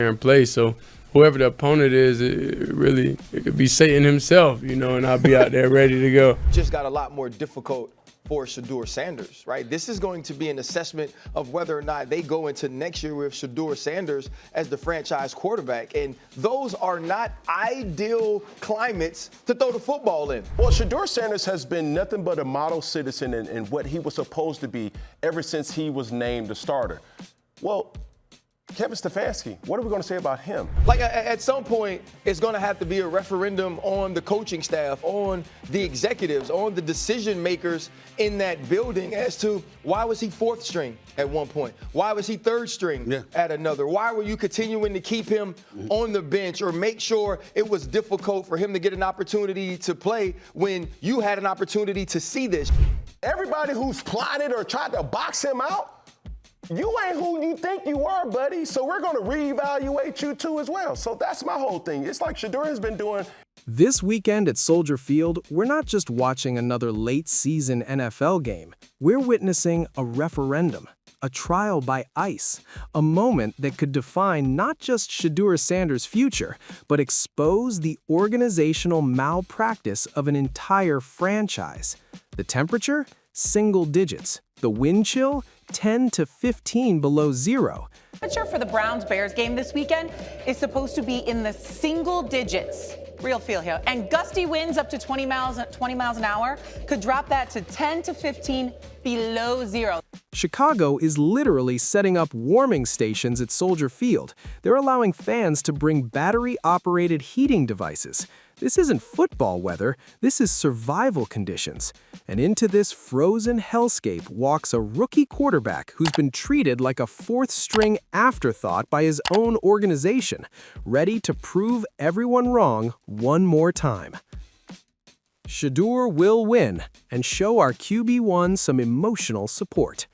and play. So whoever the opponent is, it could be Satan himself, and I'll be out there ready to go. Just got a lot more difficult for Shedeur Sanders, right? This is going to be an assessment of whether or not they go into next year with Shedeur Sanders as the franchise quarterback. And those are not ideal climates to throw the football in. Well, Shedeur Sanders has been nothing but a model citizen in what he was supposed to be ever since he was named a starter. Well, Kevin Stefanski, what are we going to say about him? Like, at some point, it's going to have to be a referendum on the coaching staff, on the executives, on the decision makers in that building as to why was he fourth string at one point? Why was he third string at another? Why were you continuing to keep him on the bench or make sure it was difficult for him to get an opportunity to play when you had an opportunity to see this? Everybody who's plotted or tried to box him out, you ain't who you think you are, buddy. So we're going to reevaluate you too as well. So that's my whole thing. It's like Shadur has been doing. This weekend at Soldier Field, we're not just watching another late-season NFL game. We're witnessing a referendum, a trial by ice, a moment that could define not just Shedeur Sanders' future, but expose the organizational malpractice of an entire franchise. The temperature? Single digits. The wind chill? 10 to 15 below zero. Temperature for the Browns-Bears game this weekend is supposed to be in the single digits. Real feel here. And gusty winds up to 20 miles an hour could drop that to 10 to 15 below zero. Chicago is literally setting up warming stations at Soldier Field. They're allowing fans to bring battery-operated heating devices. This isn't football weather, this is survival conditions. And into this frozen hellscape walks a rookie quarterback who's been treated like a fourth-string afterthought by his own organization, ready to prove everyone wrong one more time. Shadur will win and show our QB1 some emotional support.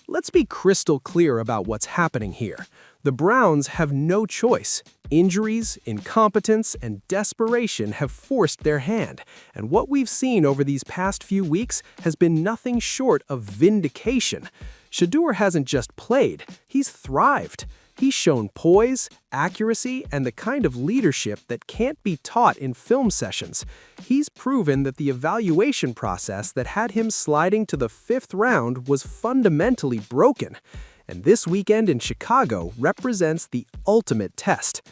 Let's be crystal clear about what's happening here. The Browns have no choice. Injuries, incompetence, and desperation have forced their hand, and what we've seen over these past few weeks has been nothing short of vindication. Shadur hasn't just played, he's thrived. He's shown poise, accuracy, and the kind of leadership that can't be taught in film sessions. He's proven that the evaluation process that had him sliding to the 5th round was fundamentally broken. And this weekend in Chicago represents the ultimate test.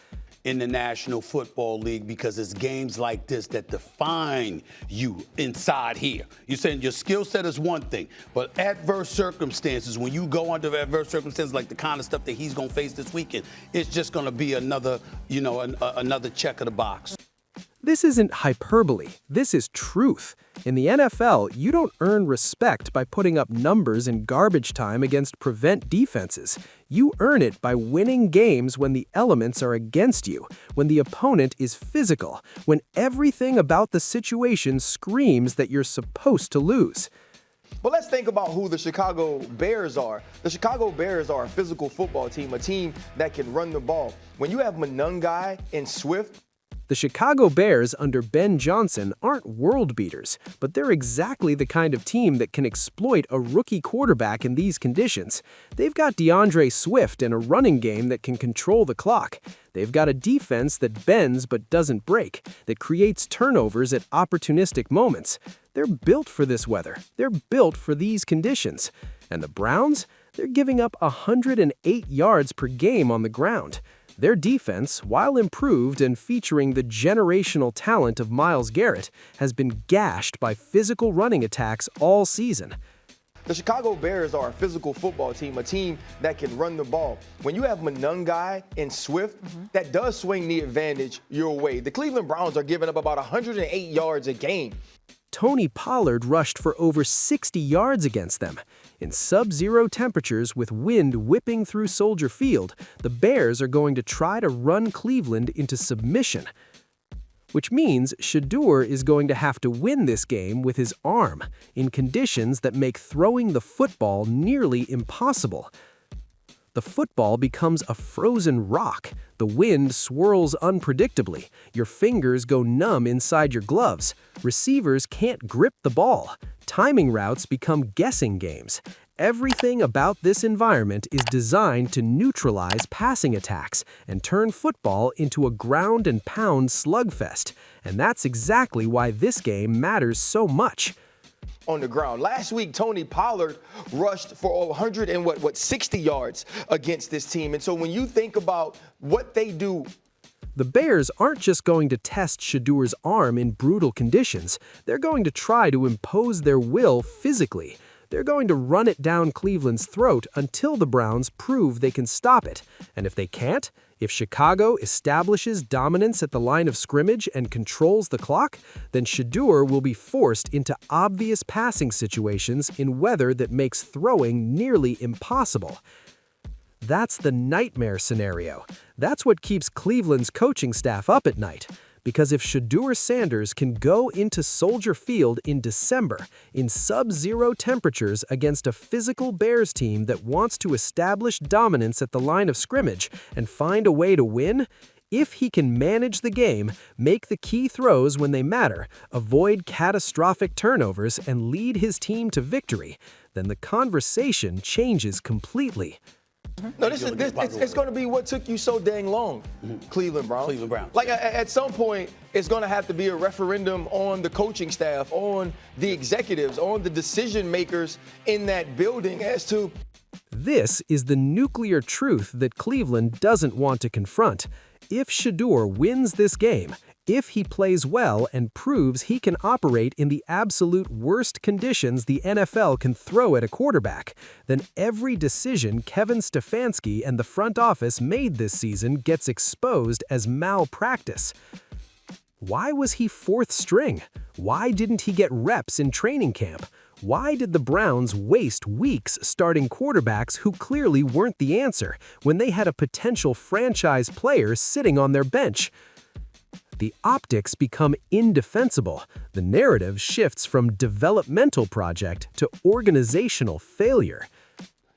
In the National Football League, because it's games like this that define you inside here. You're saying your skill set is one thing, but adverse circumstances, when you go under adverse circumstances like the kind of stuff that he's going to face this weekend, it's just going to be another, another check of the box. This isn't hyperbole, this is truth. In the NFL, you don't earn respect by putting up numbers in garbage time against prevent defenses. You earn it by winning games when the elements are against you, when the opponent is physical, when everything about the situation screams that you're supposed to lose. But let's think about who the Chicago Bears are. The Chicago Bears are a physical football team, a team that can run the ball. When you have Manungai and Swift, the Chicago Bears under Ben Johnson aren't world beaters, but they're exactly the kind of team that can exploit a rookie quarterback in these conditions. They've got DeAndre Swift and a running game that can control the clock. They've got a defense that bends but doesn't break, that creates turnovers at opportunistic moments. They're built for this weather. They're built for these conditions. And the Browns? They're giving up 108 yards per game on the ground. Their defense, while improved and featuring the generational talent of Myles Garrett, has been gashed by physical running attacks all season. The Chicago Bears are a physical football team, a team that can run the ball. When you have Manungai and Swift, that does swing the advantage your way. The Cleveland Browns are giving up about 108 yards a game. Tony Pollard rushed for over 60 yards against them. In sub-zero temperatures with wind whipping through Soldier Field, the Bears are going to try to run Cleveland into submission. Which means Shadur is going to have to win this game with his arm, in conditions that make throwing the football nearly impossible. The football becomes a frozen rock. The wind swirls unpredictably. Your fingers go numb inside your gloves. Receivers can't grip the ball. Timing routes become guessing games. Everything about this environment is designed to neutralize passing attacks and turn football into a ground-and-pound slugfest. And that's exactly why this game matters so much. On the ground. Last week, Tony Pollard rushed for 60 yards against this team. And so when you think about what they do, the Bears aren't just going to test Shedeur's arm in brutal conditions. They're going to try to impose their will physically. They're going to run it down Cleveland's throat until the Browns prove they can stop it. And if they can't, if Chicago establishes dominance at the line of scrimmage and controls the clock, then Shedeur will be forced into obvious passing situations in weather that makes throwing nearly impossible. That's the nightmare scenario. That's what keeps Cleveland's coaching staff up at night. Because if Shedeur Sanders can go into Soldier Field in December in sub-zero temperatures against a physical Bears team that wants to establish dominance at the line of scrimmage and find a way to win, if he can manage the game, make the key throws when they matter, avoid catastrophic turnovers, and lead his team to victory, then the conversation changes completely. No, it's going to be what took you so dang long, Cleveland Browns. Cleveland Browns. Like, at some point, it's going to have to be a referendum on the coaching staff, on the executives, on the decision makers in that building as to... This is the nuclear truth that Cleveland doesn't want to confront. If Shedeur wins this game, if he plays well and proves he can operate in the absolute worst conditions the NFL can throw at a quarterback, then every decision Kevin Stefanski and the front office made this season gets exposed as malpractice. Why was he fourth string? Why didn't he get reps in training camp? Why did the Browns waste weeks starting quarterbacks who clearly weren't the answer when they had a potential franchise player sitting on their bench? The optics become indefensible. The narrative shifts from developmental project to organizational failure.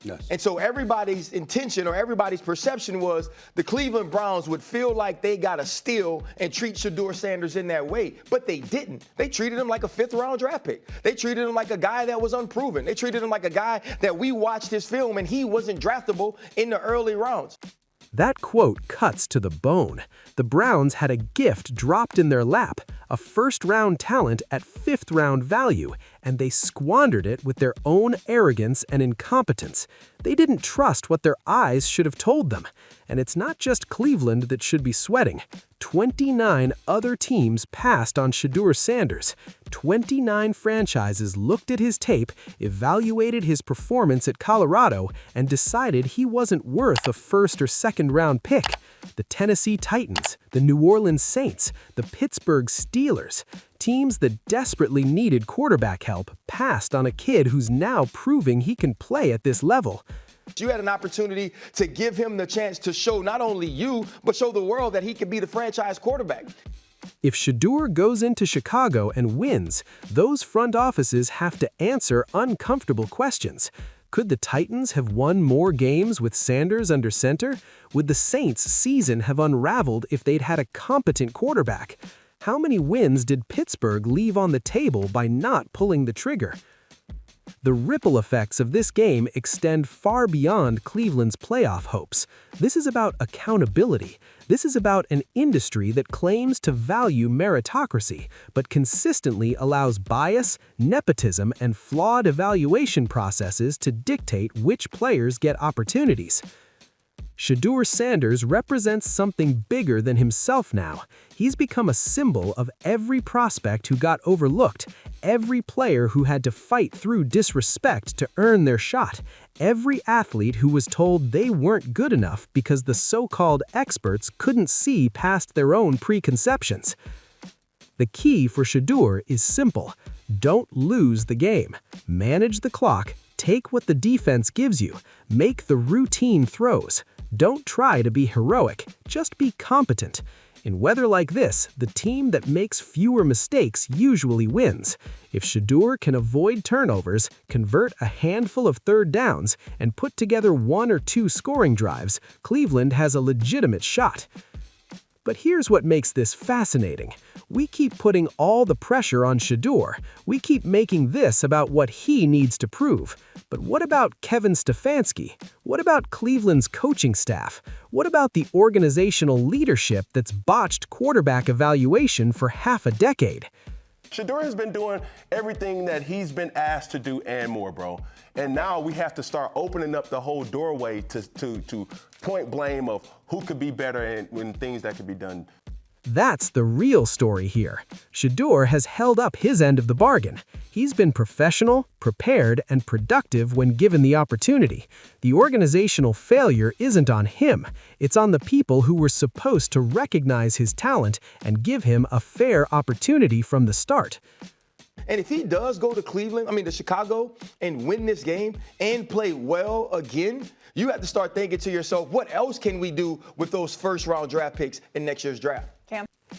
Yes. And so everybody's intention or everybody's perception was the Cleveland Browns would feel like they got to steal and treat Shedeur Sanders in that way. But they didn't. They treated him like a fifth-round draft pick. They treated him like a guy that was unproven. They treated him like a guy that we watched his film and he wasn't draftable in the early rounds. That quote cuts to the bone. The Browns had a gift dropped in their lap, a first-round talent at fifth-round value, and they squandered it with their own arrogance and incompetence. They didn't trust what their eyes should have told them. And it's not just Cleveland that should be sweating. 29 other teams passed on Shedeur Sanders. 29 franchises looked at his tape, evaluated his performance at Colorado, and decided he wasn't worth a first or second round pick. The Tennessee Titans, the New Orleans Saints, the Pittsburgh Steelers. Teams that desperately needed quarterback help passed on a kid who's now proving he can play at this level. You had an opportunity to give him the chance to show not only you, but show the world that he could be the franchise quarterback. If Shedeur goes into Chicago and wins, those front offices have to answer uncomfortable questions. Could the Titans have won more games with Sanders under center? Would the Saints' season have unraveled if they'd had a competent quarterback? How many wins did Pittsburgh leave on the table by not pulling the trigger? The ripple effects of this game extend far beyond Cleveland's playoff hopes. This is about accountability. This is about an industry that claims to value meritocracy, but consistently allows bias, nepotism, and flawed evaluation processes to dictate which players get opportunities. Shedeur Sanders represents something bigger than himself now. He's become a symbol of every prospect who got overlooked, every player who had to fight through disrespect to earn their shot, every athlete who was told they weren't good enough because the so-called experts couldn't see past their own preconceptions. The key for Shedeur is simple. Don't lose the game. Manage the clock. Take what the defense gives you. Make the routine throws. Don't try to be heroic, just be competent. In weather like this, the team that makes fewer mistakes usually wins. If Shedeur can avoid turnovers, convert a handful of third downs, and put together 1 or 2 scoring drives, Cleveland has a legitimate shot. But here's what makes this fascinating. We keep putting all the pressure on Shadur. We keep making this about what he needs to prove. But what about Kevin Stefanski? What about Cleveland's coaching staff? What about the organizational leadership that's botched quarterback evaluation for half a decade? Shedeur has been doing everything that he's been asked to do and more, bro. And now we have to start opening up the whole doorway to point blame of who could be better and things that could be done. That's the real story here. Shadur has held up his end of the bargain. He's been professional, prepared, and productive when given the opportunity. The organizational failure isn't on him. It's on the people who were supposed to recognize his talent and give him a fair opportunity from the start. And if he does go to Chicago, and win this game and play well again, you have to start thinking to yourself, what else can we do with those first-round draft picks in next year's draft?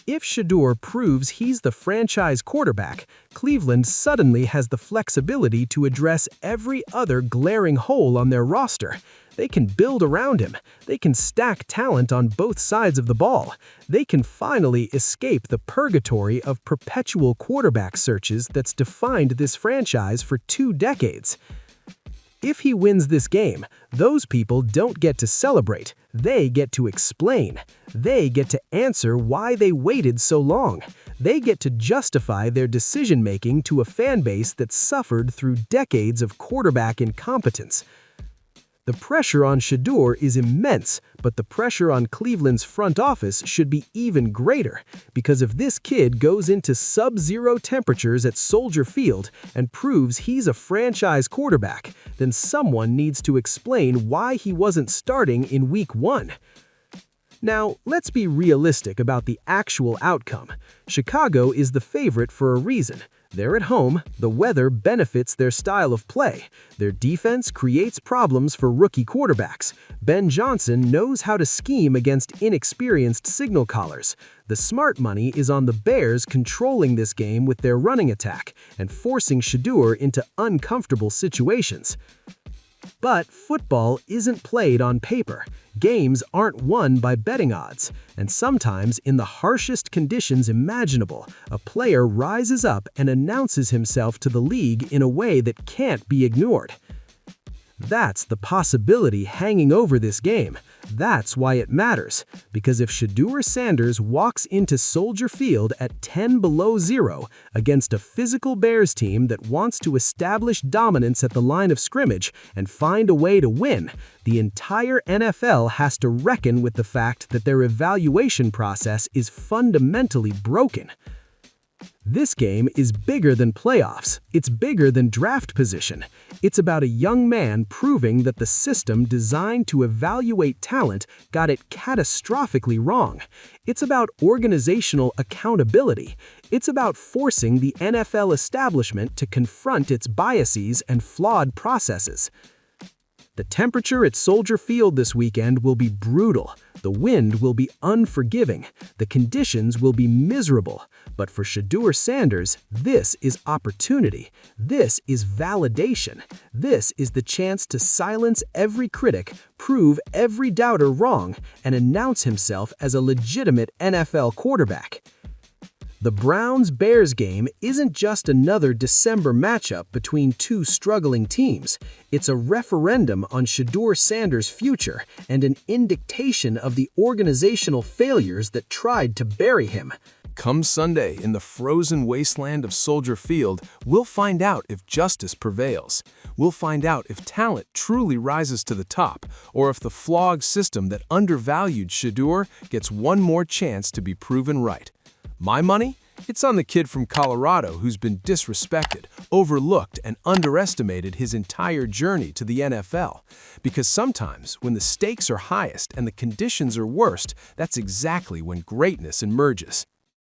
If Shadur proves he's the franchise quarterback, Cleveland suddenly has the flexibility to address every other glaring hole on their roster. They can build around him. They can stack talent on both sides of the ball. They can finally escape the purgatory of perpetual quarterback searches that's defined this franchise for 2 decades. If he wins this game, those people don't get to celebrate. They get to explain. They get to answer why they waited so long. They get to justify their decision-making to a fan base that suffered through decades of quarterback incompetence. The pressure on Shadur is immense, but the pressure on Cleveland's front office should be even greater, because if this kid goes into sub-zero temperatures at Soldier Field and proves he's a franchise quarterback, then someone needs to explain why he wasn't starting in Week 1. Now, let's be realistic about the actual outcome. Chicago is the favorite for a reason. They're at home, the weather benefits their style of play. Their defense creates problems for rookie quarterbacks. Ben Johnson knows how to scheme against inexperienced signal callers. The smart money is on the Bears controlling this game with their running attack and forcing Shadur into uncomfortable situations. But football isn't played on paper. Games aren't won by betting odds, and sometimes in the harshest conditions imaginable, a player rises up and announces himself to the league in a way that can't be ignored. That's the possibility hanging over this game. That's why it matters, because if Shedeur Sanders walks into Soldier Field at 10 below 0 against a physical Bears team that wants to establish dominance at the line of scrimmage and find a way to win, the entire NFL has to reckon with the fact that their evaluation process is fundamentally broken. This game is bigger than playoffs. It's bigger than draft position. It's about a young man proving that the system designed to evaluate talent got it catastrophically wrong. It's about organizational accountability. It's about forcing the NFL establishment to confront its biases and flawed processes. The temperature at Soldier Field this weekend will be brutal. The wind will be unforgiving. The conditions will be miserable. But for Shedeur Sanders, this is opportunity. This is validation. This is the chance to silence every critic, prove every doubter wrong, and announce himself as a legitimate NFL quarterback. The Browns-Bears game isn't just another December matchup between 2 struggling teams. It's a referendum on Shedeur Sanders' future and an indication of the organizational failures that tried to bury him. Come Sunday, in the frozen wasteland of Soldier Field, we'll find out if justice prevails. We'll find out if talent truly rises to the top, or if the flawed system that undervalued Shadur gets one more chance to be proven right. My money? It's on the kid from Colorado who's been disrespected, overlooked, and underestimated his entire journey to the NFL. Because sometimes, when the stakes are highest and the conditions are worst, that's exactly when greatness emerges.